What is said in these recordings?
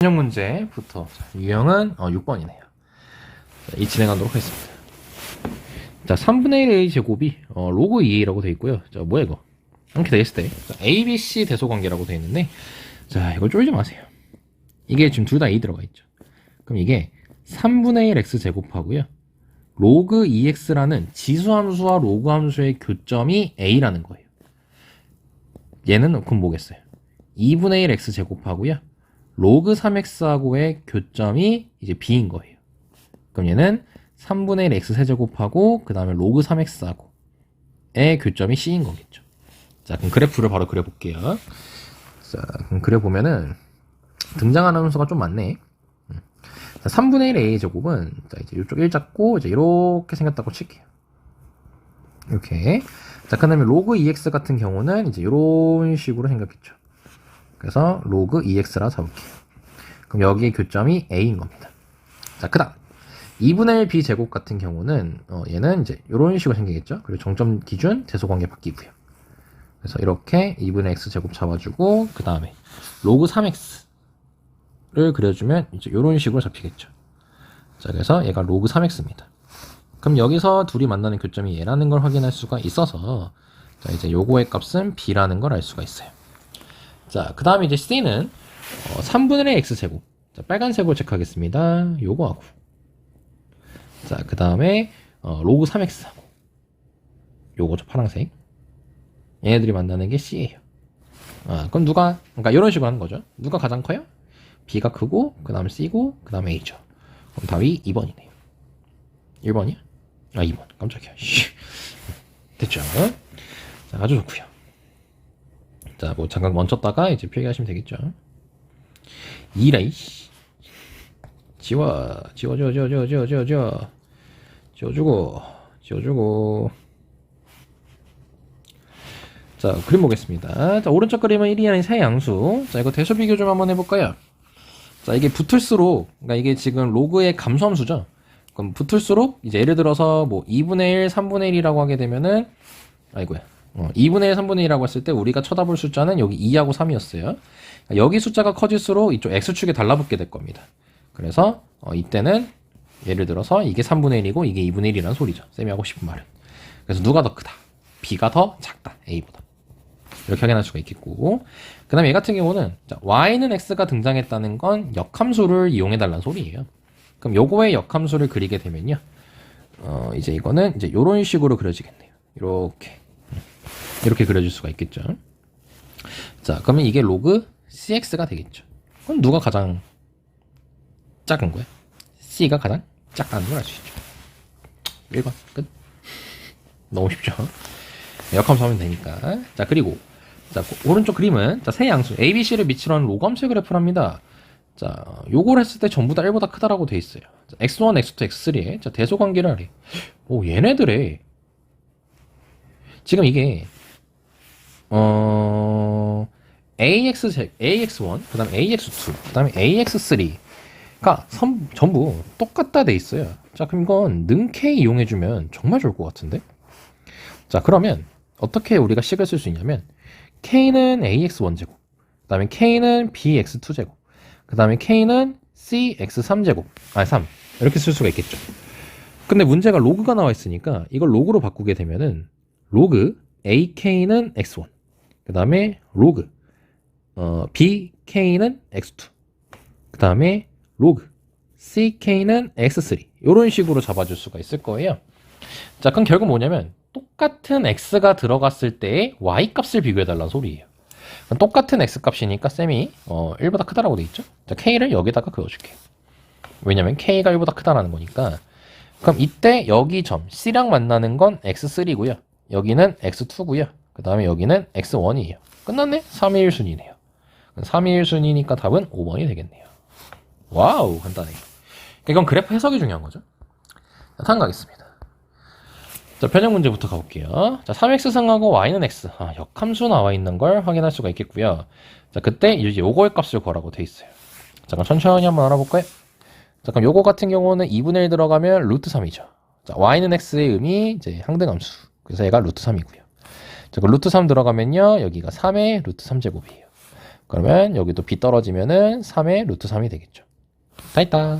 유형 문제부터 유형은 6번이네요. 이 진행하도록 하겠습니다. 자, 3분의 1 a 제곱이 로그 2a라고 되어 있고요. 자, 뭐야 이거? 이렇게 되어 있을 때 ABC 대소관계라고 되어 있는데, 자, 이걸 쫄지 마세요. 이게 지금 둘 다 a 들어가 있죠. 그럼 이게 3분의 1 x 제곱하고요, 로그 2x라는 지수함수와 로그 함수의 교점이 a라는 거예요. 얘는 그럼 뭐겠어요? 2분의 1 x 제곱하고요, 로그 3x하고의 교점이 이제 b인 거예요. 그럼 얘는 3분의 1 x 세제곱하고 그 다음에 로그 3x하고의 교점이 c인 거겠죠. 자, 그럼 그래프를 바로 그려볼게요. 자, 그럼 그려보면은 등장하는 함수가 좀 많네. 자, 3분의 1 a 제곱은 자, 이제 이쪽 1 잡고 이제 이렇게 생겼다고 칠게요. 이렇게. 자, 그 다음에 로그 2x 같은 경우는 이제 이런 식으로 생겼겠죠. 그래서 로그 2x라 잡을게요. 그럼 여기에 교점이 a인 겁니다. 자, 그 다음 2분의 1 b 제곱 같은 경우는 얘는 이제 이런 식으로 생기겠죠. 그리고 정점 기준 대소관계 바뀌고요. 그래서 이렇게 2분의 x 제곱 잡아주고 그 다음에 로그 3x를 그려주면 이제 이런 식으로 잡히겠죠. 자, 그래서 얘가 로그 3x입니다. 그럼 여기서 둘이 만나는 교점이 얘라는 걸 확인할 수가 있어서, 자, 이제 요거의 값은 b라는 걸 알 수가 있어요. 자, 그 다음에 이제 C는 3분의 1 X제곱. 자, 빨간색으로 체크하겠습니다. 요거하고. 자, 그 다음에 로그 3X하고. 요거죠, 파란색. 얘네들이 만나는 게 C예요. 그럼 그러니까 이런 식으로 하는 거죠. 누가 가장 커요? B가 크고, 그 다음에 C고, 그 다음에 A죠. 그럼 답이 2번이네요. 1번이야? 2번. 깜짝이야. 됐죠? 자, 아주 좋고요. 자, 뭐 잠깐 멈췄다가 이제 표기하시면 되겠죠. 2라 지워주고. 자, 그림 보겠습니다. 자, 오른쪽 그림은 1이 아닌 세 양수. 자, 이거 대소 비교 좀 한번 해볼까요? 자, 이게 붙을수록, 그러니까 이게 지금 로그의 감소함수죠. 그럼 붙을수록 이제 예를 들어서 뭐 2분의 1, 3분의 1이라고 하게 되면은, 아이고야. 2분의 1, 3분의 1이라고 했을 때 우리가 쳐다볼 숫자는 여기 2하고 3이었어요. 여기 숫자가 커질수록 이쪽 x축에 달라붙게 될 겁니다. 그래서 이때는 예를 들어서 이게 3분의 1이고 이게 2분의 1이라는 소리죠. 쌤이 하고 싶은 말은. 그래서 누가 더 크다? b가 더 작다. a보다. 이렇게 확인할 수가 있겠고, 그 다음에 얘 같은 경우는 자, y는 x가 등장했다는 건 역함수를 이용해달라는 소리예요. 그럼 요거의 역함수를 그리게 되면요, 이제 이거는 이제 요런 식으로 그려지겠네요. 이렇게 그려줄 수가 있겠죠. 자, 그러면 이게 로그 cx가 되겠죠. 그럼 누가 가장 작은 거야? c가 가장 작다는 걸 알 수 있죠. 1번 끝. 너무 쉽죠. 역함수 하면 되니까. 자, 그리고 자, 오른쪽 그림은 자, 세 양수 a, b, c를 밑으로 하는 로그함수의 그래프를 합니다. 자, 요걸 했을 때 전부 다 1보다 크다라고 돼 있어요. 자, x1, x2, x3의 자, 대소관계를 하래. 오, 얘네들의 지금 이게 AX1, 그 다음에 AX2, 그 다음에 AX3가 전부 똑같다 돼 있어요. 자, 그럼 이건 능K 이용해주면 정말 좋을 것 같은데? 자, 그러면 어떻게 우리가 식을 쓸 수 있냐면, K는 AX1제곱, 그 다음에 K는 BX2제곱, 그 다음에 K는 CX3제곱, 3. 이렇게 쓸 수가 있겠죠. 근데 문제가 로그가 나와 있으니까 이걸 로그로 바꾸게 되면은, 로그 AK는 X1, 그 다음에 로그 BK는 X2, 그 다음에 로그 CK는 X3, 이런 식으로 잡아줄 수가 있을 거예요. 자, 그럼 결국 뭐냐면 똑같은 X가 들어갔을 때의 Y 값을 비교해달라는 소리예요. 똑같은 X 값이니까 쌤이 1보다 크다라고 돼 있죠. 자, K를 여기다가 그어줄게요. 왜냐면 K가 1보다 크다라는 거니까. 그럼 이때 여기 점 C랑 만나는 건 X3고요. 여기는 X2고요. 그 다음에 여기는 X1이에요. 끝났네? 3의 1순위네요. 3의 1순위니까 답은 5번이 되겠네요. 와우, 간단해. 이건 그래프 해석이 중요한 거죠. 자, 다음 가겠습니다. 자, 변형 문제부터 가볼게요. 자, 3x 승하고 y는 x. 역함수 나와 있는 걸 확인할 수가 있겠고요. 자, 그때 이제 요거의 값을 구하라고 돼 있어요. 자, 그럼 천천히 한번 알아볼까요? 자, 그럼 요거 같은 경우는 2분의 1 들어가면 루트 3이죠. 자, y는 x의 의미 이제 항등함수. 그래서 얘가 루트 3이고요. 자, 그 루트 3 들어가면요, 여기가 3의 루트 3제곱이에요. 그러면 여기도 b 떨어지면은 3의 루트 3이 되겠죠. 다 있다.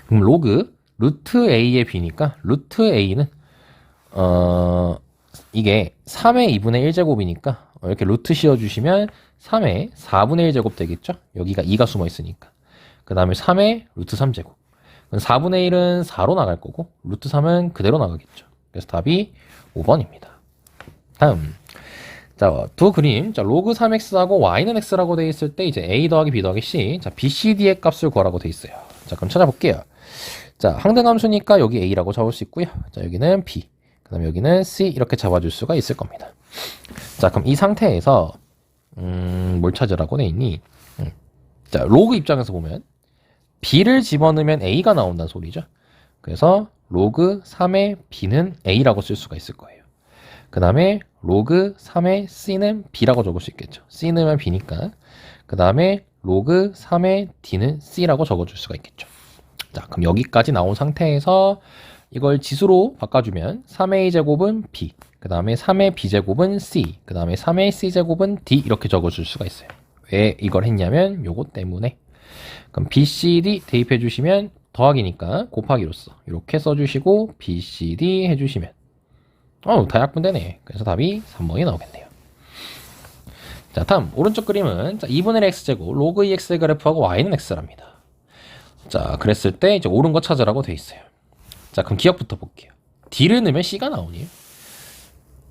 그럼 로그 루트 a의 b니까 루트 a는 이게 3의 2분의 1제곱이니까 이렇게 루트 씌워주시면 3의 4분의 1제곱 되겠죠? 여기가 2가 숨어 있으니까. 그 다음에 3의 루트 3제곱. 4분의 1은 4로 나갈 거고 루트 3은 그대로 나가겠죠. 그래서 답이 5번입니다. 다음. 자, 두 그림. 자, 로그 3x하고 y는 x라고 돼 있을 때 이제 a 더하기 b 더하기 c. 자, b, c, d의 값을 구하라고 돼 있어요. 자, 그럼 찾아볼게요. 자, 항등함수니까 여기 a라고 적을 수 있고요. 자, 여기는 b. 그 다음에 여기는 c 이렇게 잡아줄 수가 있을 겁니다. 자, 그럼 이 상태에서 뭘 찾으라고 돼 있니? 자, 로그 입장에서 보면 b를 집어넣으면 a가 나온다는 소리죠. 그래서 로그 3의 b는 a라고 쓸 수가 있을 거예요. 그 다음에 로그 3의 c는 b라고 적을 수 있겠죠. c 넣으면 b니까. 그 다음에 로그 3의 d는 c라고 적어줄 수가 있겠죠. 자, 그럼 여기까지 나온 상태에서 이걸 지수로 바꿔주면 3의 a제곱은 b, 그 다음에 3의 b제곱은 c, 그 다음에 3의 c제곱은 d 이렇게 적어줄 수가 있어요. 왜 이걸 했냐면 요거 때문에. 그럼 b, c, d 대입해 주시면 더하기니까 곱하기로써 이렇게 써주시고 b, c, d 해주시면 다 약분되네. 그래서 답이 3번이 나오겠네요. 자, 다음 오른쪽 그림은 2분의 1 x제곱 로그 2x의 그래프하고 y는 x랍니다. 자, 그랬을 때 이제 옳은 거 찾으라고 돼 있어요. 자, 그럼 기억부터 볼게요. d를 넣으면 c가 나오니?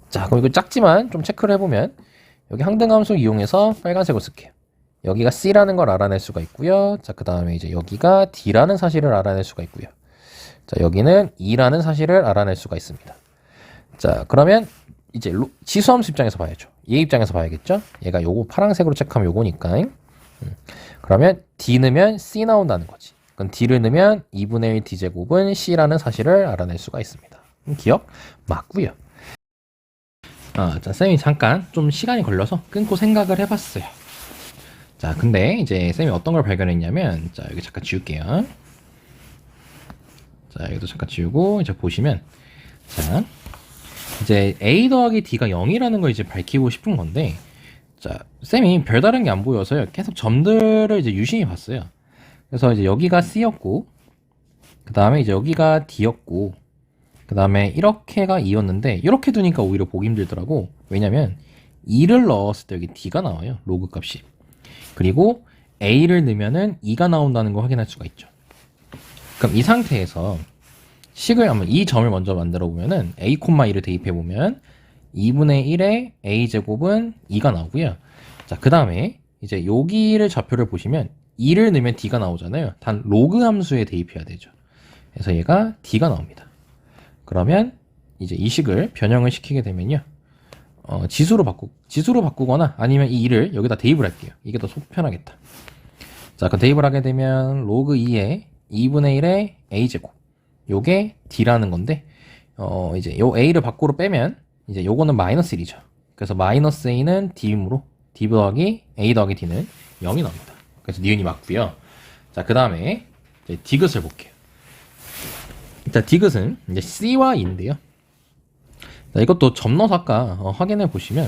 자, 그럼 이거 작지만 좀 체크를 해보면 여기 항등함수 이용해서 빨간색으로 쓸게요. 여기가 c라는 걸 알아낼 수가 있고요. 자, 그 다음에 이제 여기가 d라는 사실을 알아낼 수가 있고요. 자, 여기는 e라는 사실을 알아낼 수가 있습니다. 자, 그러면 이제 지수함수 입장에서 봐야죠. 얘 입장에서 봐야겠죠? 얘가 요거 파란색으로 체크하면 요거니까. 그러면 d 넣으면 c 나온다는 거지. 그럼 d를 넣으면 2분의 1 d제곱은 c라는 사실을 알아낼 수가 있습니다. 기억 맞고요. 자, 쌤이 잠깐 좀 시간이 걸려서 끊고 생각을 해봤어요. 자, 근데 이제 쌤이 어떤 걸 발견했냐면, 자, 여기 잠깐 지울게요. 자, 여기도 잠깐 지우고 이제 보시면, 자, 이제 a 더하기 d가 0이라는 걸 이제 밝히고 싶은 건데, 자, 쌤이 별다른 게 안 보여서요. 계속 점들을 이제 유심히 봤어요. 그래서 이제 여기가 c였고, 그 다음에 이제 여기가 d였고, 그 다음에 이렇게가 2였는데 이렇게 두니까 오히려 보기 힘들더라고. 왜냐면 2를 넣었을 때 여기 d가 나와요. 로그 값이. 그리고 a를 넣으면은 2가 나온다는 걸 확인할 수가 있죠. 그럼 이 상태에서 식을 한번 이 점을 먼저 만들어 보면은 a, 2를 대입해 보면 2분의 1의 a제곱은 2가 나오고요. 자, 그 다음에 이제 여기를 좌표를 보시면 2를 넣으면 d가 나오잖아요. 단 로그 함수에 대입해야 되죠. 그래서 얘가 d가 나옵니다. 그러면 이제 이 식을 변형을 시키게 되면요. 지수로 바꾸거나 아니면 이 2를 여기다 대입을 할게요. 이게 더 속 편하겠다. 자, 그럼 대입을 하게 되면 로그 2의 2분의 1의 a제곱. 요게 d라는 건데, 이제 요 a를 밖으로 빼면 이제 요거는 마이너스 1이죠. 그래서 마이너스 a는 d이므로 d 더하기 a 더하기 d는 0이 나옵니다. 그래서 니은이 맞고요. 자, 그 다음에 디귿을 볼게요. 자, 디귿은 이제 c와 e인데요. 자, 이것도 점 넣어서 아까 확인해 보시면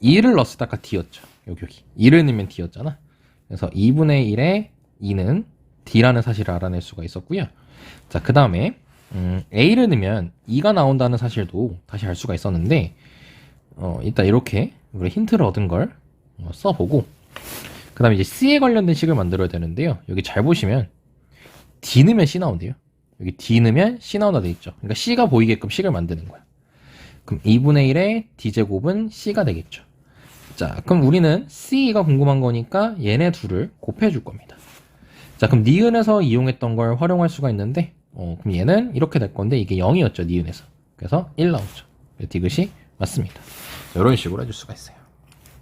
2를 넣었을 때 아까 d였죠. 여기 2를 넣으면 d였잖아. 그래서 2분의 1의 2는 d라는 사실을 알아낼 수가 있었고요. 자, 그 다음에 a를 넣으면 2가 나온다는 사실도 다시 알 수가 있었는데 일단 이렇게 우리 힌트를 얻은 걸 써보고 그 다음에 이제 c에 관련된 식을 만들어야 되는데요. 여기 잘 보시면 d 넣으면 c 나온대요. 여기 d 넣으면 c 나온다 돼 있죠. 그러니까 c가 보이게끔 식을 만드는 거야. 그럼 2분의 1의 d제곱은 c가 되겠죠. 자, 그럼 우리는 c가 궁금한 거니까 얘네 둘을 곱해줄 겁니다. 자, 그럼 니은에서 이용했던 걸 활용할 수가 있는데 그럼 얘는 이렇게 될 건데 이게 0이었죠. 니은에서. 그래서 1 나오죠. 디귿이 맞습니다. 자, 이런 식으로 해줄 수가 있어요.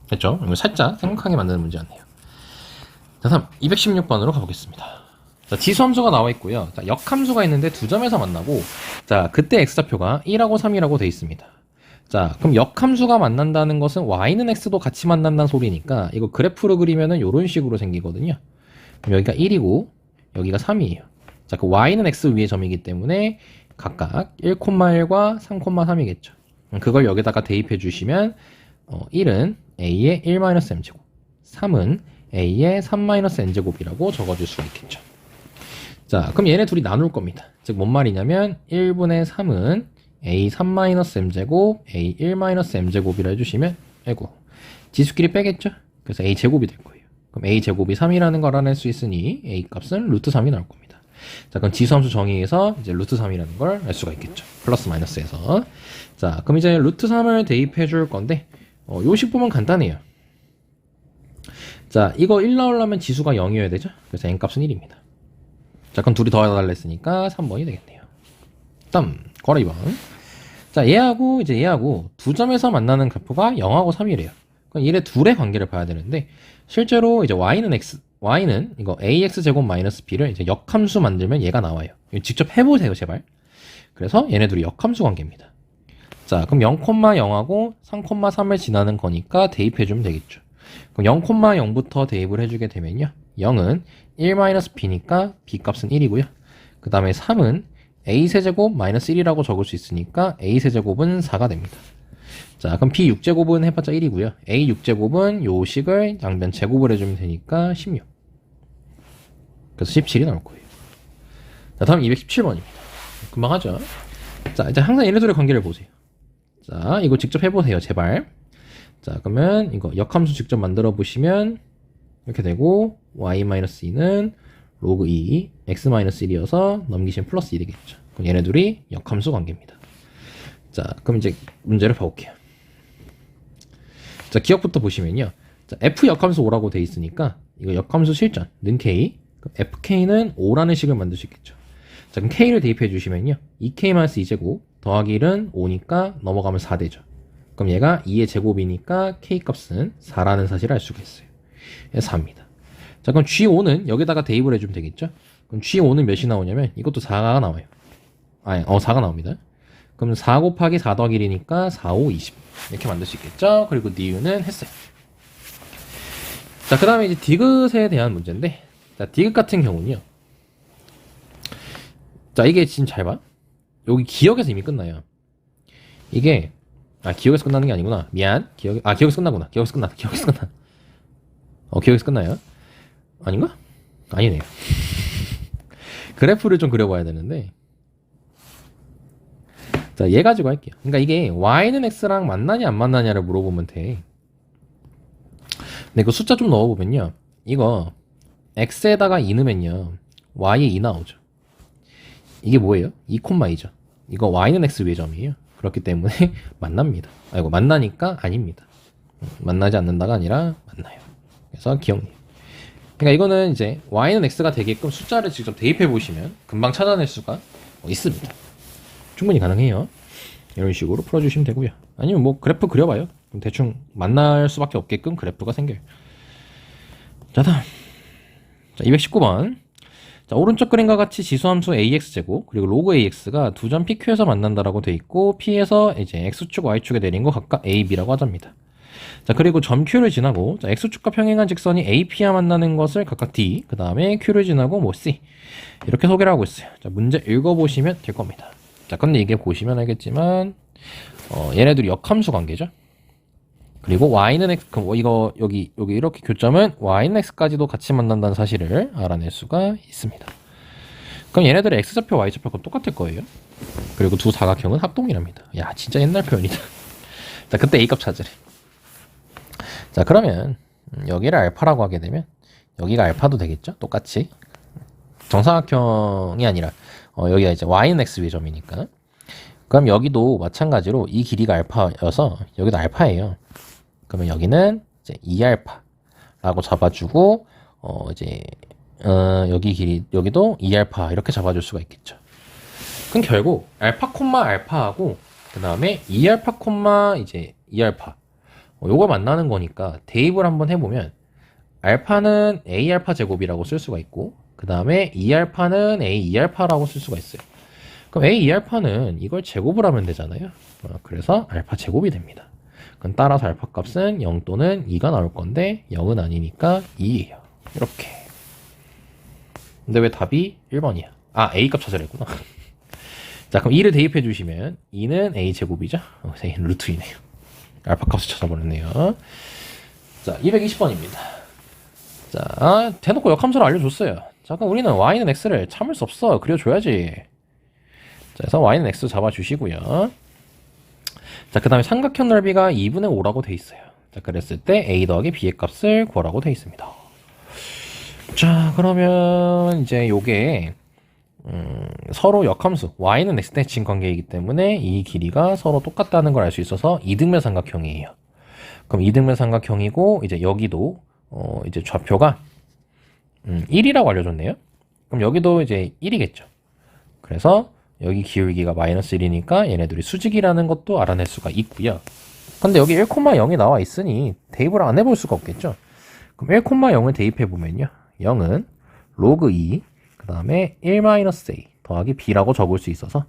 됐죠? 이거 살짝 생각하게 만드는 문제였네요. 자, 다음 216번으로 가보겠습니다. 자, 지수함수가 나와 있고요. 자, 역함수가 있는데 두 점에서 만나고, 자, 그때 x좌표가 1하고 3이라고 돼 있습니다. 자, 그럼 역함수가 만난다는 것은 y는 x도 같이 만난다는 소리니까 이거 그래프로 그리면은 이런 식으로 생기거든요. 그럼 여기가 1이고 여기가 3이에요. 자, 그 y는 x 위에 점이기 때문에 각각 1,1과 3,3이겠죠. 그걸 여기다가 대입해 주시면 1은 a의 1-m제곱, 3은 a의 3-n제곱이라고 적어줄 수가 있겠죠. 자, 그럼 얘네 둘이 나눌 겁니다. 즉, 뭔 말이냐면 1분의 3은 a 3-m제곱, a 1-m제곱이라 해주시면 아이고, 지수끼리 빼겠죠? 그래서 a 제곱이 될 거예요. 그럼 a 제곱이 3이라는 걸 알아낼 수 있으니 a 값은 루트 3이 나올 겁니다. 자, 그럼 지수함수 정의에서 이제 루트 3이라는 걸 알 수가 있겠죠. 플러스 마이너스에서. 자, 그럼 이제 루트 3을 대입해 줄 건데, 요식 보면 간단해요. 자, 이거 1 나오려면 지수가 0이어야 되죠? 그래서 n 값은 1입니다. 자, 그럼 둘이 더해달라 했으니까 3번이 되겠네요. 다음, 괄호 2번. 자, 얘하고 이제 얘하고 두 점에서 만나는 그래프가 0하고 3이래요. 그럼 얘네 둘의 관계를 봐야 되는데, 실제로 이제 y는 이거 ax 제곱 마이너스 b를 이제 역함수 만들면 얘가 나와요. 직접 해보세요, 제발. 그래서 얘네 둘이 역함수 관계입니다. 자, 그럼 0,0하고 3,3을 지나는 거니까 대입해주면 되겠죠. 그럼 0,0부터 대입을 해주게 되면요. 0은 1-b니까 b 값은 1이고요. 그 다음에 3은 a 세제곱 마이너스 1이라고 적을 수 있으니까 a 세제곱은 4가 됩니다. 자, 그럼 b 6제곱은 해봤자 1이고요. a 6제곱은 요 식을 양변 제곱을 해주면 되니까 16. 그래서 17이 나올 거예요. 자, 다음 217번입니다. 금방 하죠. 자, 이제 항상 얘네들의 관계를 보세요. 자, 이거 직접 해보세요, 제발. 자, 그러면 이거 역함수 직접 만들어 보시면 이렇게 되고 y-2는 로그 2, x-1이어서 넘기시면 플러스 1이 되겠죠. 그럼 얘네 둘이 역함수 관계입니다. 자, 그럼 이제 문제를 봐볼게요. 자, 기억부터 보시면요. 자, f 역함수 5라고 돼 있으니까 이거 역함수 실전, 는 k, fk는 5라는 식을 만들 수 있겠죠. 자, 그럼 k를 대입해 주시면요. 2k-2제곱 더하기 1은 5니까 넘어가면 4 되죠. 그럼 얘가 2의 제곱이니까 k 값은 4라는 사실을 알 수가 있어요. 그래서 4입니다. 자, 그럼 G5는 여기다가 대입을 해주면 되겠죠? 그럼 G5는 몇이 나오냐면 이것도 4가 나와요. 4가 나옵니다. 그럼 4 곱하기 4 더하기 1이니까 4, 5, 20 이렇게 만들 수 있겠죠? 그리고 니은은 했어요. 자, 그 다음에 이제 디귿에 대한 문제인데, 자, 디귿 같은 경우는요. 자, 이게 지금 잘 봐. 여기 기억에서 이미 끝나요. 이게 기억에서 끝나는 게 아니구나. 미안. 기억에서 끝나구나. 기억에서 끝나. 기억에서 끝나요. 아닌가? 아니네요. 그래프를 좀 그려봐야 되는데. 자, 얘 가지고 할게요. 그러니까 이게 y는 x랑 만나냐 안 만나냐를 물어보면 돼. 근데 그 숫자 좀 넣어보면요. 이거 x에다가 2 넣으면요. y에 2 나오죠. 이게 뭐예요? 2,2죠. 이거 y는 x 외점이에요. 그렇기 때문에 만납니다. 아이고, 만나니까 아닙니다. 만나지 않는다가 아니라 만나요. 그래서 기억해요. 그러니까 이거는 이제 y는 x가 되게끔 숫자를 직접 대입해 보시면 금방 찾아낼 수가 있습니다. 충분히 가능해요. 이런 식으로 풀어주시면 되고요. 아니면 뭐 그래프 그려봐요. 그럼 대충 만날 수밖에 없게끔 그래프가 생겨요. 자, 다음. 자, 219번. 자, 오른쪽 그림과 같이 지수함수 ax제곱 그리고 로그 ax가 두 점 PQ에서 만난다라고 돼 있고 P에서 이제 x축, y축에 내린 거 각각 a, b라고 하답니다. 자, 그리고 점 Q를 지나고 자, x축과 평행한 직선이 a, p와 만나는 것을 각각 d, 그 다음에 q를 지나고 뭐 c 이렇게 소개를 하고 있어요. 자, 문제 읽어보시면 될 겁니다. 자, 근데 이게 보시면 알겠지만 얘네들이 역함수 관계죠. 그리고 y는 x, 이거 여기 이렇게 교점은 y는 x까지도 같이 만난다는 사실을 알아낼 수가 있습니다. 그럼 얘네들의 x좌표, y좌표가 똑같을 거예요. 그리고 두 사각형은 합동이랍니다. 야, 진짜 옛날 표현이다. 자, 그때 a값 찾으래. 자, 그러면 여기를 알파라고 하게 되면 여기가 알파도 되겠죠? 똑같이 정사각형이 아니라 여기가 이제 y는 x 외점이니까. 그럼 여기도 마찬가지로 이 길이가 알파여서 여기도 알파예요. 그러면 여기는 이제 2알파라고 잡아주고 이제 여기 길이 여기도 2알파 이렇게 잡아줄 수가 있겠죠. 그럼 결국 알파 콤마 알파하고 그 다음에 2알파 콤마 이제 2알파 요거 만나는 거니까 대입을 한번 해보면 알파는 a알파 제곱이라고 쓸 수가 있고 그 다음에 2알파는 a2알파라고 쓸 수가 있어요. 그럼 a2알파는 이걸 제곱을 하면 되잖아요. 그래서 알파 제곱이 됩니다. 그럼 따라서 알파 값은 0 또는 2가 나올 건데 0은 아니니까 2예요. 이렇게. 근데 왜 답이 1번이야? a 값 찾으라 했구나. 자, 그럼 2를 대입해 주시면 2는 a 제곱이죠. 루트 2네요. 알파 값을 찾아버렸네요. 자, 220번입니다. 자, 대놓고 역함수를 알려줬어요. 자, 그럼 우리는 y는 x를 참을 수 없어. 그려줘야지. 자, 그래서 y는 x 잡아주시고요. 자, 그 다음에 삼각형 넓이가 2분의 5라고 돼 있어요. 자, 그랬을 때 a 더하기 b의 값을 구하라고 돼 있습니다. 자, 그러면 이제 요게 서로 역함수 y는 x 대칭 관계이기 때문에 이 길이가 서로 똑같다는 걸 알 수 있어서 이등변 삼각형이에요. 그럼 이등변 삼각형이고 이제 여기도 이제 좌표가 1이라고 알려줬네요. 그럼 여기도 이제 1이겠죠. 그래서 여기 기울기가 마이너스 1이니까 얘네들이 수직이라는 것도 알아낼 수가 있고요. 근데 여기 1,0이 나와 있으니 대입을 안 해볼 수가 없겠죠. 그럼 1,0을 대입해보면요. 0은 로그 2, 그 다음에 1-a 더하기 b라고 적을 수 있어서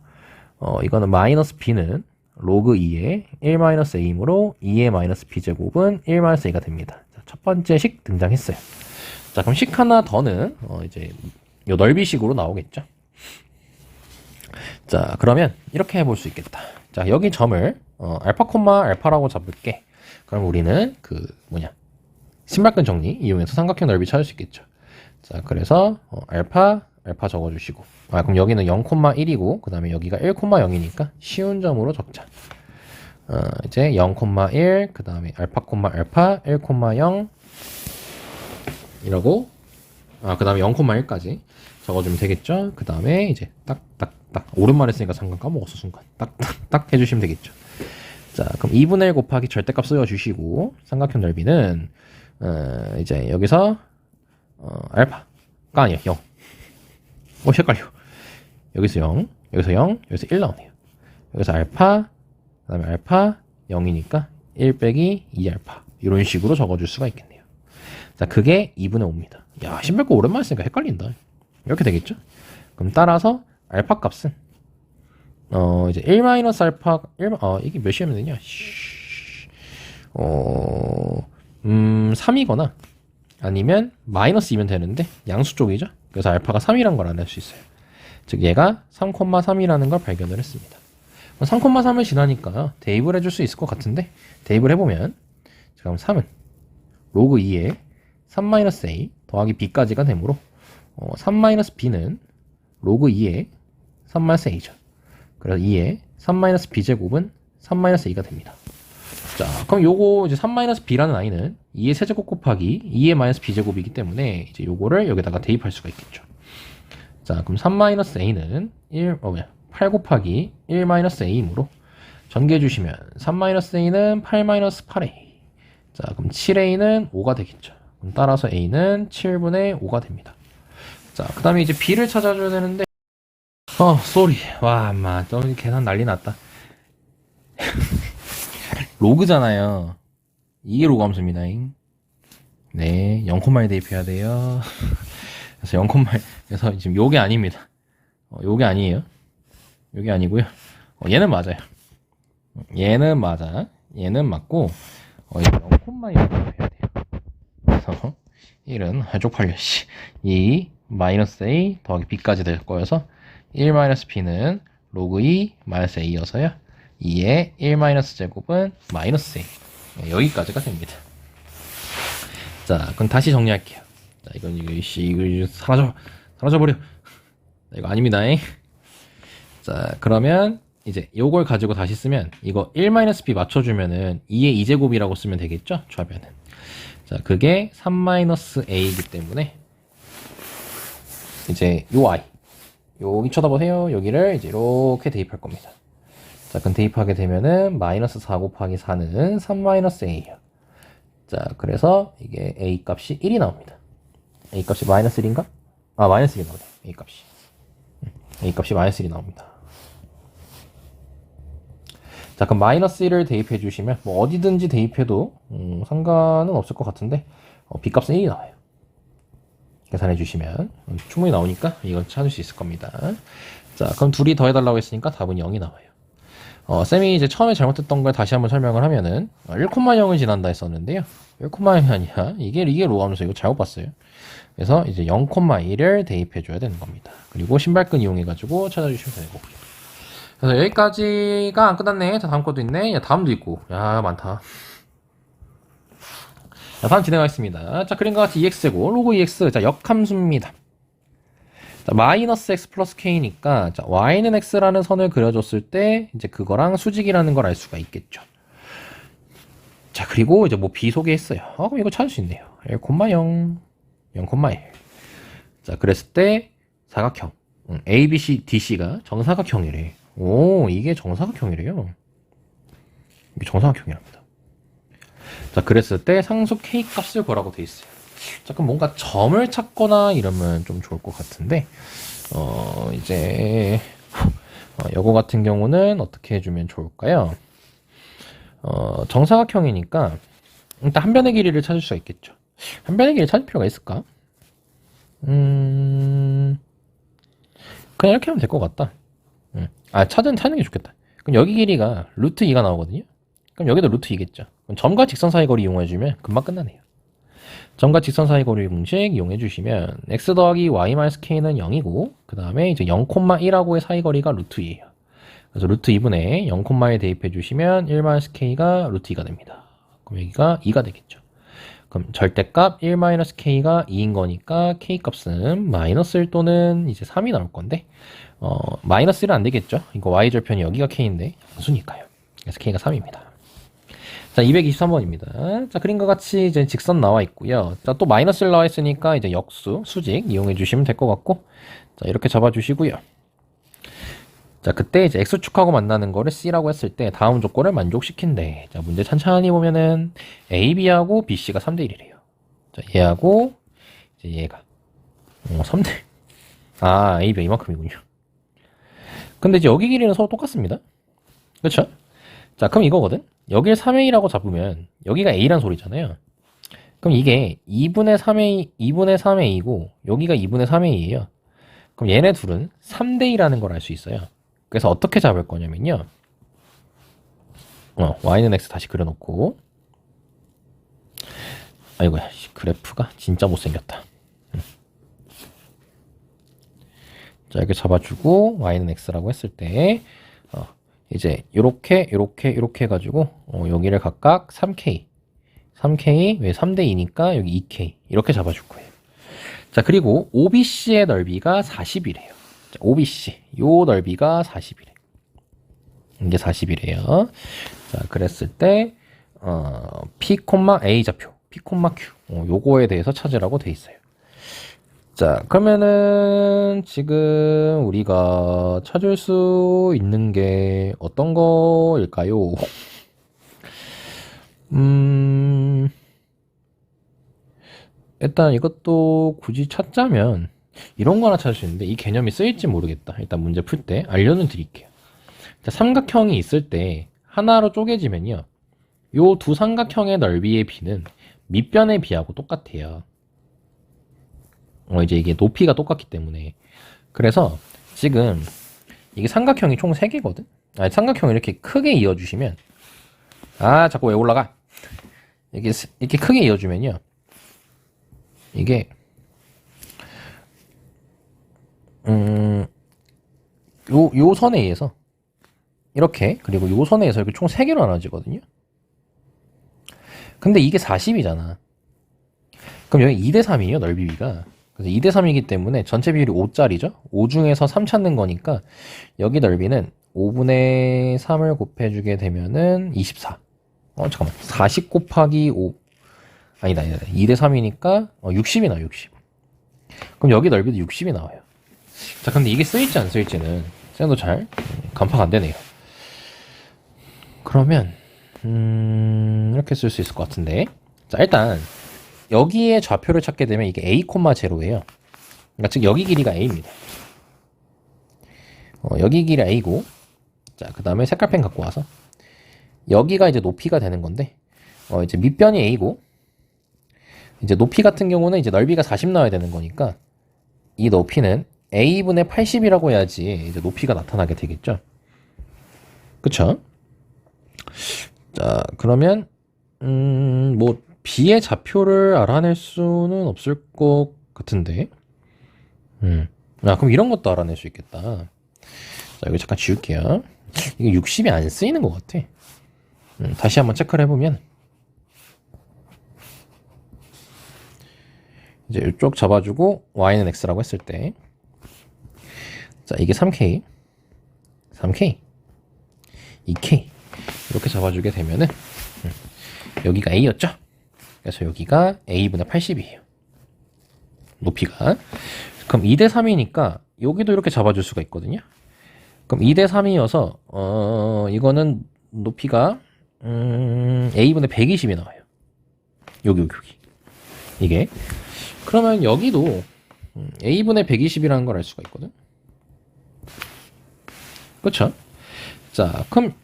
이거는 마이너스 b는 로그 2의 1-a이므로 2의 마이너스 b제곱은 1-a가 됩니다. 자, 첫 번째 식 등장했어요. 자, 그럼 식 하나 더는 이제 요 넓이식으로 나오겠죠. 자, 그러면 이렇게 해볼 수 있겠다. 자, 여기 점을 알파, 알파라고 잡을게. 그럼 우리는 신발끈 정리 이용해서 삼각형 넓이 찾을 수 있겠죠. 자, 그래서 알파 적어주시고, 그럼 여기는 0,1이고 그 다음에 여기가 1,0이니까 쉬운 점으로 적자. 이제 0,1, 그 다음에 알파, 1,0 이러고, 그 다음에 0,1까지 적어주면 되겠죠. 그 다음에 이제 딱 오랜만에 쓰니까 잠깐 까먹었어 순간. 딱 해주시면 되겠죠. 자, 그럼 2분의 1 곱하기 절대값 쓰여주시고, 삼각형 넓이는 이제 여기서 알파가 아니야 0. 헷갈려. 여기서 0, 여기서 0, 여기서 1 나오네요. 여기서 알파, 그 다음에 알파 0이니까 1 빼기 2알파 이런 식으로 적어줄 수가 있겠네요. 자, 그게 2분의 5입니다. 야, 신발 거 오랜만에 쓰니까 헷갈린다. 이렇게 되겠죠? 그럼 따라서 알파 값은 이제 1-알파 이게 몇이면 되냐? 3이거나 아니면 마이너스 2면 되는데 양수 쪽이죠. 그래서 알파가 3이란 걸 알아낼 수 있어요. 즉 얘가 3,3이라는 걸 발견을 했습니다. 3,3을 지나니까 대입을 해줄 수 있을 것 같은데 대입을 해보면 그럼 3은 로그 2에 3-a 더하기 b까지가 되므로 3-b는 로그 2에 3-a죠. 그래서 2에 3-b제곱은 3-a가 됩니다. 자, 그럼 요거 이제 3-b라는 아이는 2의 세제곱 곱하기 2의 마이너스 b제곱이기 때문에 이제 요거를 여기다가 대입할 수가 있겠죠. 자, 그럼 3-a는 8 곱하기 1-a이므로 전개해 주시면 3-a는 8-8a. 자, 그럼 7a는 5가 되겠죠. 그럼 따라서 a는 7분의 5가 됩니다. 자, 그 다음에 이제 b를 찾아줘야 되는데 쏘리. 와, 엄마, 또 계산 난리 났다. 로그잖아요. 이게 로그 함수입니다. 네, 0,1 대입해야 돼요. 그래서 0,1, 그래서 지금 요게 아닙니다. 요게 아니에요. 요게 아니고요. 얘는 맞아요. 얘는 맞아. 얘는 맞고, 0,1 대입해야 돼요. 그래서 1은 쪽팔려, 씨. 2 마이너스 a 더하기 b까지 될 거여서 1-b는 로그 2 마이너스 a여서요. 2의 1-제곱은 마이너스 a. 여기까지가 됩니다. 자, 그럼 다시 정리할게요. 자, 이거 사라져버려. 이거 아닙니다. 자, 그러면 이제 요걸 가지고 다시 쓰면 이거 1-b 맞춰주면은 2의 2제곱이라고 쓰면 되겠죠? 좌변은. 자, 그게 3-a이기 때문에 이제 요 i. 여기 쳐다보세요. 여기를 이제 이렇게 대입할 겁니다. 자, 그럼 대입하게 되면은 마이너스 4 곱하기 4는 3-a예요. 자, 그래서 이게 a 값이 1이 나옵니다. a 값이 마이너스 1인가? 마이너스 1이 나오네. a 값이. a 값이 마이너스 1이 나옵니다. 자, 그럼 마이너스 1을 대입해 주시면 뭐 어디든지 대입해도 상관은 없을 것 같은데 b 값은 1이 나와요. 계산해 주시면 충분히 나오니까 이걸 찾을 수 있을 겁니다. 자, 그럼 둘이 더해달라고 했으니까 답은 0이 나와요. 쌤이 이제 처음에 잘못했던 걸 다시 한번 설명을 하면은 1,0을 지난다 했었는데요. 1,0이 아니라 이게 로함수 이거 잘못 봤어요. 그래서 이제 0,1을 대입해 줘야 되는 겁니다. 그리고 신발끈 이용해 가지고 찾아주시면 되는 거고요. 그래서 여기까지가 안 끝났네. 다음 것도 있네. 야, 다음도 있고. 야, 많다. 자, 다음 진행하겠습니다. 자, 그림과 같이 EX제곱, 로그 EX. 자, 역함수입니다. 자, 마이너스 X 플러스 K니까, 자, Y는 X라는 선을 그려줬을 때, 이제 그거랑 수직이라는 걸 알 수가 있겠죠. 자, 그리고 이제 뭐 B 소개했어요. 그럼 이거 찾을 수 있네요. 1, 0, 0,1. 자, 그랬을 때, 사각형. A, B, C, D, C가 정사각형이래. 오, 이게 정사각형이래요. 이게 정사각형이랍니다. 자, 그랬을 때 상수 K 값을 구하라고 돼 있어요. 자, 그럼 뭔가 점을 찾거나 이러면 좀 좋을 것 같은데, 이제, 요거 같은 경우는 어떻게 해주면 좋을까요? 정사각형이니까, 일단 한 변의 길이를 찾을 수가 있겠죠. 한 변의 길이를 찾을 필요가 있을까? 그냥 이렇게 하면 될 것 같다. 찾는 게 좋겠다. 그럼 여기 길이가 루트 2가 나오거든요. 그럼 여기도 루트 2겠죠. 그럼 점과 직선 사이 거리 이용해주면 금방 끝나네요. 점과 직선 사이 거리 공식 이용해주시면 x 더하기 y-k는 0이고 그 다음에 이제 0,1하고의 사이 거리가 루트 2예요. 그래서 루트 2분의 0,1 대입해주시면 1-k가 루트 2가 됩니다. 그럼 여기가 2가 되겠죠. 그럼 절대값 1-k가 2인 거니까 k 값은 마이너스 1 또는 이제 3이 나올 건데 마이너스 1은 안 되겠죠. 이거 y절편이 여기가 k인데 양수니까요. 그래서 k가 3입니다. 자, 223번입니다. 자, 그림과 같이 이제 직선 나와 있고요. 자, 또 마이너스 1 나와 있으니까 이제 역수, 수직 이용해 주시면 될 것 같고, 자, 이렇게 잡아 주시고요. 자, 그때 이제 x축하고 만나는 거를 c라고 했을 때 다음 조건을 만족시킨대. 자, 문제 천천히 보면은 a, b하고 b, c가 3대 1이래요. 자, 얘하고 이제 얘가 3대 a, b 이만큼이군요. 근데 이제 여기 길이는 서로 똑같습니다. 그렇죠? 자, 그럼 이거거든. 여길 3a라고 잡으면 여기가 a란 소리잖아요. 그럼 이게 2분의 3a이고 여기가 2분의 3a예요. 그럼 얘네 둘은 3대 2라는 걸 알 수 있어요. 그래서 어떻게 잡을 거냐면요. y는 x 다시 그려놓고 아이고야, 그래프가 진짜 못생겼다. 자, 이렇게 잡아주고 y는 x라고 했을 때 이제 요렇게 해가지고 여기를 각각 3k 왜 3대 2니까 여기 2k 이렇게 잡아줄 거예요. 자, 그리고 OBC의 넓이가 40이래요. 자, OBC 요 넓이가 40이래. 이게 40이래요. 자, 그랬을 때 P, A 좌표 P, Q 요거에 대해서 찾으라고 돼 있어요. 자, 그러면은 지금 우리가 찾을 수 있는 게 어떤 거일까요? 일단 이것도 굳이 찾자면 이런 거 하나 찾을 수 있는데 이 개념이 쓰일지 모르겠다. 일단 문제 풀 때 알려는 드릴게요. 자, 삼각형이 있을 때 하나로 쪼개지면요. 요 두 삼각형의 넓이의 비는 밑변의 비하고 똑같아요. 이제 이게 높이가 똑같기 때문에. 그래서 지금 이게 삼각형이 총 3개거든? 삼각형을 이렇게 크게 이어주시면 자꾸 왜 올라가? 이렇게 크게 이어주면요. 이게 요 선에 의해서 이렇게 그리고 요 선에 의해서 이렇게 총 3개로 나눠지거든요. 근데 이게 40이잖아. 그럼 여기 2대 3이에요, 넓이 비가. 그래서 2대 3이기 때문에 전체 비율이 5짜리죠? 5 중에서 3 찾는 거니까 여기 넓이는 5분의 3을 곱해주게 되면은 24. 잠깐만. 40 곱하기 5. 아니다. 2대 3이니까 60이 나와요, 60. 그럼 여기 넓이도 60이 나와요. 자, 근데 이게 쓰일지 안 쓰일지는 쌤도 잘 간파가 안 되네요. 그러면 이렇게 쓸 수 있을 것 같은데. 자, 일단 여기에 좌표를 찾게 되면 이게 a, 0예요. 그러니까 즉 여기 길이가 a입니다. 여기 길이 a고, 자, 그 다음에 색깔펜 갖고 와서 여기가 이제 높이가 되는 건데, 이제 밑변이 a고, 이제 높이 같은 경우는 이제 넓이가 40 나와야 되는 거니까 이 높이는 a분의 80이라고 해야지 이제 높이가 나타나게 되겠죠. 그쵸? 자, 그러면 뭐 b의 좌표를 알아낼 수는 없을 것 같은데. 그럼 이런 것도 알아낼 수 있겠다. 자, 이거 잠깐 지울게요. 이게 60이 안 쓰이는 것 같아. 다시 한번 체크를 해보면 이제 이쪽 잡아주고 y는 x라고 했을 때, 자 이게 3k, 3k, 2k 이렇게 잡아주게 되면은 여기가 a였죠. 그래서 여기가 a분의 80이에요. 높이가. 그럼 2대 3이니까 여기도 이렇게 잡아줄 수가 있거든요. 그럼 2대 3이어서 이거는 높이가 a분의 120이 나와요. 여기 이게. 그러면 여기도 a분의 120이라는 걸 알 수가 있거든. 그쵸? 자, 그럼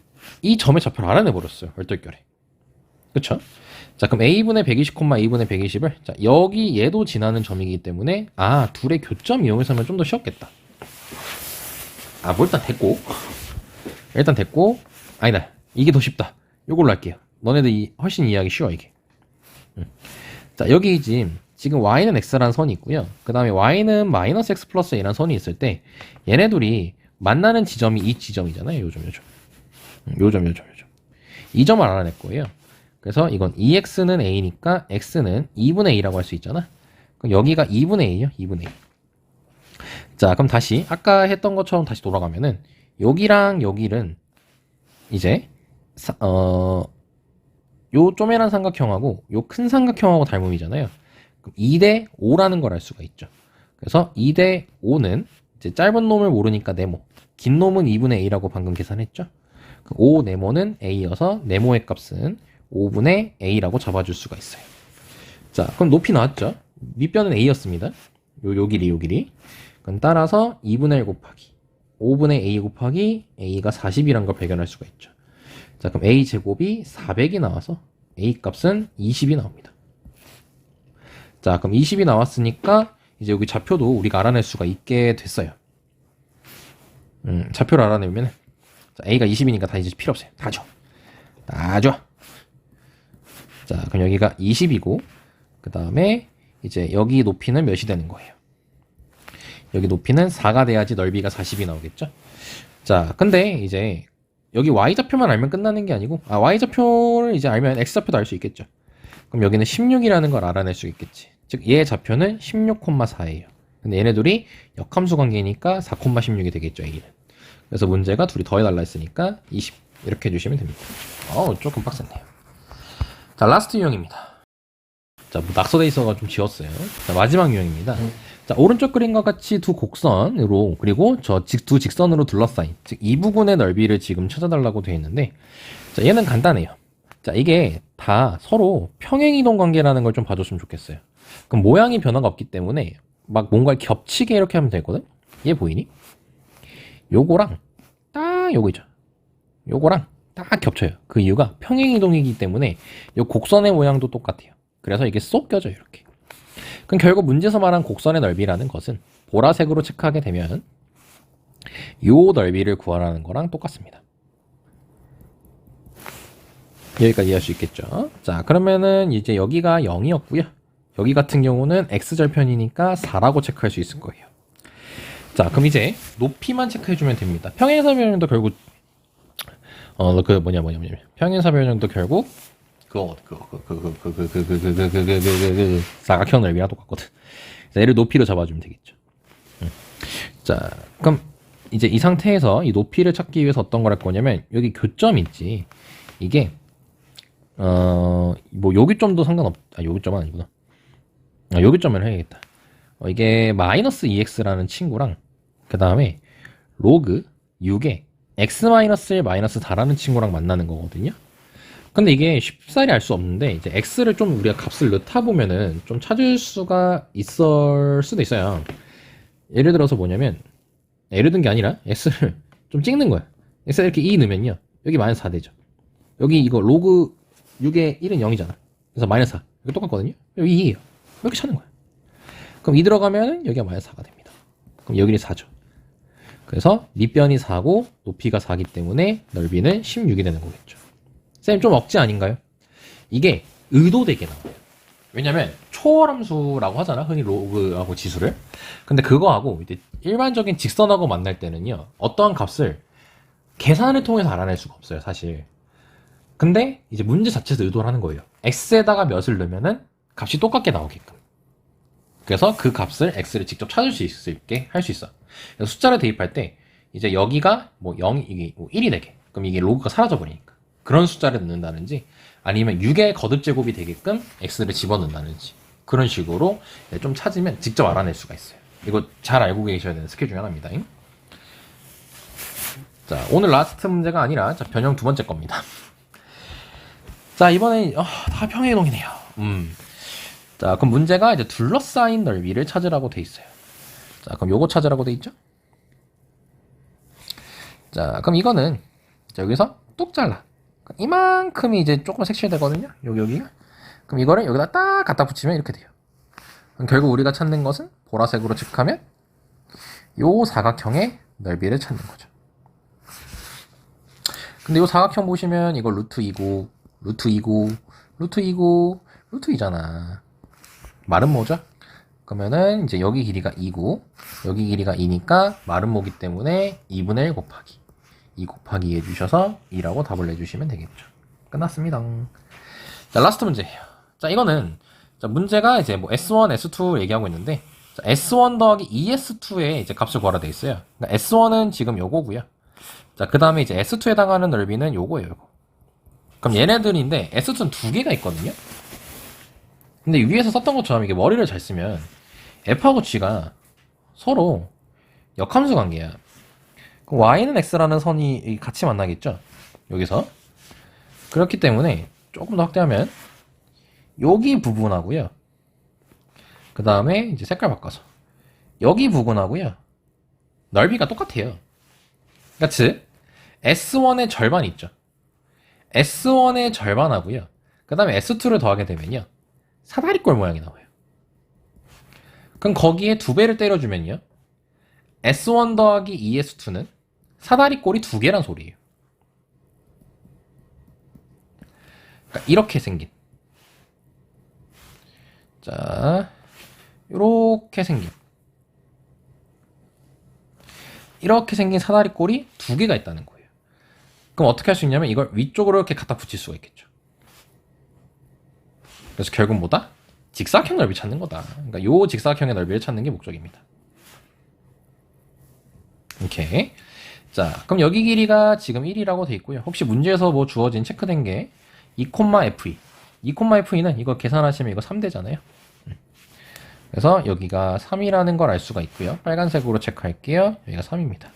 이 점의 좌표를 알아내버렸어요. 얼떨결에. 그쵸? 자, 그럼 a분의 120, a분의 120을 자, 여기 얘도 지나는 점이기 때문에 둘의 교점 이용해서 하면 좀 더 쉬웠겠다. 뭐 일단 됐고 아니다. 이게 더 쉽다. 요걸로 할게요. 너네들 훨씬 이해하기 쉬워 이게. 자, 여기 지금 y는 x라는 선이 있고요. 그 다음에 y는 마이너스 x 플러스 a라는 선이 있을 때 얘네 둘이 만나는 지점이 이 지점이잖아요. 요점. 이 점을 알아낼 거예요. 그래서 이건 2x는 a니까 x는 2분의 a라고 할 수 있잖아. 그럼 여기가 2분의 a예요. 2분의 a. 자, 그럼 다시 아까 했던 것처럼 다시 돌아가면은 여기랑 여기는 이제 요 쪼매난 삼각형하고 요 큰 삼각형하고 닮음이잖아요. 그럼 2대 5라는 걸 알 수가 있죠. 그래서 2대 5는 이제 짧은 놈을 모르니까 네모, 긴 놈은 2분의 a라고 방금 계산했죠. 5 네모는 a여서 네모의 값은 5분의 a라고 잡아줄 수가 있어요. 자, 그럼 높이 나왔죠. 밑변은 a였습니다. 요 길이. 그럼 따라서 2분의 1 곱하기 5분의 a 곱하기 a가 40이란 걸 발견할 수가 있죠. 자, 그럼 a 제곱이 400이 나와서 a 값은 20이 나옵니다. 자, 그럼 20이 나왔으니까 이제 여기 좌표도 우리가 알아낼 수가 있게 됐어요. 좌표를 알아내면 자, a가 20이니까 다 이제 필요 없어요. 다 줘. 자, 그럼 여기가 20이고 그 다음에 이제 여기 높이는 몇이 되는 거예요. 여기 높이는 4가 돼야지 넓이가 40이 나오겠죠. 자, 근데 이제 여기 y좌표만 알면 끝나는 게 아니고 y좌표를 이제 알면 x좌표도 알 수 있겠죠. 그럼 여기는 16이라는 걸 알아낼 수 있겠지. 즉 얘의 좌표는 16,4예요. 근데 얘네들이 역함수 관계니까 4,16이 되겠죠. a는. 그래서 문제가 둘이 더해달라 했으니까 20 이렇게 해주시면 됩니다. 조금 빡셌네요. 자, 라스트 유형입니다. 자, 낙서돼 있어서 좀 지웠어요. 자, 마지막 유형입니다. 자, 오른쪽 그림과 같이 두 곡선으로 그리고 두 직선으로 둘러싸인 즉 이 부분의 넓이를 지금 찾아달라고 되어 있는데 자, 얘는 간단해요. 자, 이게 다 서로 평행이동 관계라는 걸 좀 봐줬으면 좋겠어요. 그럼 모양이 변화가 없기 때문에 막 뭔가를 겹치게 이렇게 하면 되거든. 얘 보이니? 요거랑 딱 요거죠. 요거랑 딱 겹쳐요. 그 이유가 평행이동이기 때문에 요 곡선의 모양도 똑같아요. 그래서 이게 쏙 껴져요. 이렇게. 그럼 결국 문제에서 말한 곡선의 넓이라는 것은 보라색으로 체크하게 되면 요 넓이를 구하라는 거랑 똑같습니다. 여기까지 이해할 수 있겠죠. 자, 그러면은 이제 여기가 0이었고요. 여기 같은 경우는 x절편이니까 4라고 체크할 수 있을 거예요. 자, 그럼 이제 높이만 체크해주면 됩니다. 평행사변형도 결국 평행사변형도 결국 사각형 넓이랑 똑같거든. 자, 얘를 높이로 잡아주면 되겠죠. 자, 그럼 이제 이 상태에서 이 높이를 찾기 위해서 어떤 걸 할 거냐면 여기 교점 있지. 이게 뭐 여기 점도 여기 점은 아니구나. 여기 점을 해야겠다. 이게 마이너스 2x라는 친구랑 그 다음에 로그 6에 x-1 마이너스 4라는 친구랑 만나는 거거든요. 근데 이게 쉽사리 알 수 없는데 이제 x를 좀 우리가 값을 넣다 보면은 좀 찾을 수가 있을 수도 있어요. 예를 들어서 뭐냐면 예를 든 게 아니라 x를 좀 찍는 거야. x를 이렇게 2 넣으면요 여기 마이너스 4 되죠. 여기 이거 로그 6의 1은 0이잖아. 그래서 마이너스 4 이거 똑같거든요. 여기 2예요. 이렇게 찾는 거야. 그럼 2 들어가면은 여기가 마이너스 4가 됩니다. 그럼 여기는 4죠. 그래서 밑변이 4고 높이가 4기 때문에 넓이는 16이 되는 거겠죠. 쌤 좀 억지 아닌가요? 이게 의도되게 나와요. 왜냐면 초월함수라고 하잖아. 흔히 로그하고 지수를. 근데 그거하고 이제 일반적인 직선하고 만날 때는요. 어떠한 값을 계산을 통해서 알아낼 수가 없어요. 사실. 근데 이제 문제 자체에서 의도를 하는 거예요. x에다가 몇을 넣으면은 값이 똑같게 나오게끔. 그래서 그 값을 x를 직접 찾을 수 있게 할 수 있어. 그래서 숫자를 대입할 때 이제 여기가 뭐 0, 이게 뭐 1이 되게. 그럼 이게 로그가 사라져 버리니까. 그런 숫자를 넣는다든지 아니면 6의 거듭 제곱이 되게끔 x를 집어넣는다든지 그런 식으로 좀 찾으면 직접 알아낼 수가 있어요. 이거 잘 알고 계셔야 되는 스킬 중에 하나입니다. 자, 오늘 라스트 문제가 아니라 자, 변형 두 번째 겁니다. 자, 이번엔 다 평행이동이네요. 자, 그럼 문제가 이제 둘러싸인 넓이를 찾으라고 돼 있어요. 자, 그럼 요거 찾으라고 돼 있죠? 자, 그럼 이거는 자, 여기서 뚝 잘라. 이만큼이 이제 조금 색칠되거든요. 여기가. 그럼 이거를 여기다 딱 갖다 붙이면 이렇게 돼요. 그럼 결국 우리가 찾는 것은 보라색으로 체크하면 요 사각형의 넓이를 찾는 거죠. 근데 요 사각형 보시면 이거 루트 2고 루트 2고 루트 2고 루트 2잖아. 말은 뭐죠? 그러면은 이제 여기 길이가 2고 여기 길이가 2니까 말은 뭐기 때문에 2분의 1 곱하기 2 곱하기 해주셔서 2라고 답을 내주시면 되겠죠. 끝났습니다. 자, 라스트 문제예요. 자, 이거는 자, 문제가 이제 뭐 S1, S2 얘기하고 있는데 자, S1 더하기 2S2의 이제 값을 구하라 돼 있어요. 그러니까 S1은 지금 요거고요. 자, 그 다음에 이제 S2에 해당하는 넓이는 요거예요, 요거. 그럼 얘네들인데 S2는 두 개가 있거든요. 근데 위에서 썼던 것처럼 이게 머리를 잘 쓰면 F하고 G가 서로 역함수 관계야. 그럼 Y는 X라는 선이 같이 만나겠죠? 여기서. 그렇기 때문에 조금 더 확대하면 여기 부분하고요. 그 다음에 이제 색깔 바꿔서 여기 부분하고요. 넓이가 똑같아요. 그러니까 즉 S1의 절반 있죠. S1의 절반하고요. 그 다음에 S2를 더하게 되면요. 사다리꼴 모양이 나와요. 그럼 거기에 2배를 때려주면요. S1 더하기 2S2는 사다리꼴이 2개란 소리예요. 그러니까 이렇게 생긴. 자, 이렇게 생긴. 이렇게 생긴 사다리꼴이 2개가 있다는 거예요. 그럼 어떻게 할 수 있냐면 이걸 위쪽으로 이렇게 갖다 붙일 수가 있겠죠. 그래서 결국 뭐다? 직사각형 넓이 찾는 거다. 그러니까 요 직사각형의 넓이를 찾는 게 목적입니다. 이렇게. 자, 그럼 여기 길이가 지금 1이라고 돼 있고요. 혹시 문제에서 뭐 주어진 체크된 게 2,FE. 2,FE는 이거 계산하시면 이거 3되잖아요. 그래서 여기가 3이라는 걸 알 수가 있고요. 빨간색으로 체크할게요. 여기가 3입니다.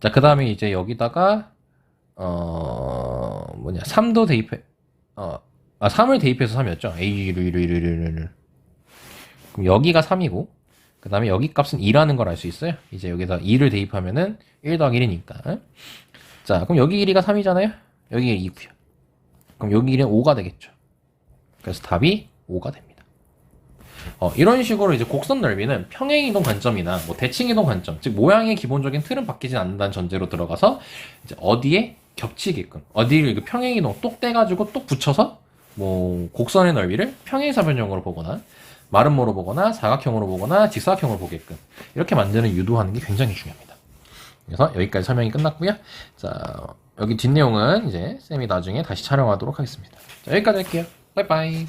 자, 그 다음에 이제 여기다가 3도 대입해 3을 대입해서 3이었죠. A를. 그럼 여기가 3이고 그 다음에 여기 값은 2라는 걸 알 수 있어요. 이제 여기다 2를 대입하면은 1 더하기 1이니까. 자, 그럼 여기 길이가 3이잖아요. 여기 2고요. 그럼 여기 길이는 5가 되겠죠. 그래서 답이 5가 됩니다. 이런 식으로 이제 곡선 넓이는 평행이동 관점이나 뭐 대칭이동 관점, 즉 모양의 기본적인 틀은 바뀌지 않는다는 전제로 들어가서 이제 어디에 겹치게끔 어디를 평행이동 똑 떼가지고 똑 붙여서 뭐 곡선의 넓이를 평행사변형으로 보거나 마름모로 보거나 사각형으로 보거나 직사각형으로 보게끔 이렇게 만드는 유도하는 게 굉장히 중요합니다. 그래서 여기까지 설명이 끝났고요. 자, 여기 뒷내용은 이제 쌤이 나중에 다시 촬영하도록 하겠습니다. 자, 여기까지 할게요. 빠이빠이.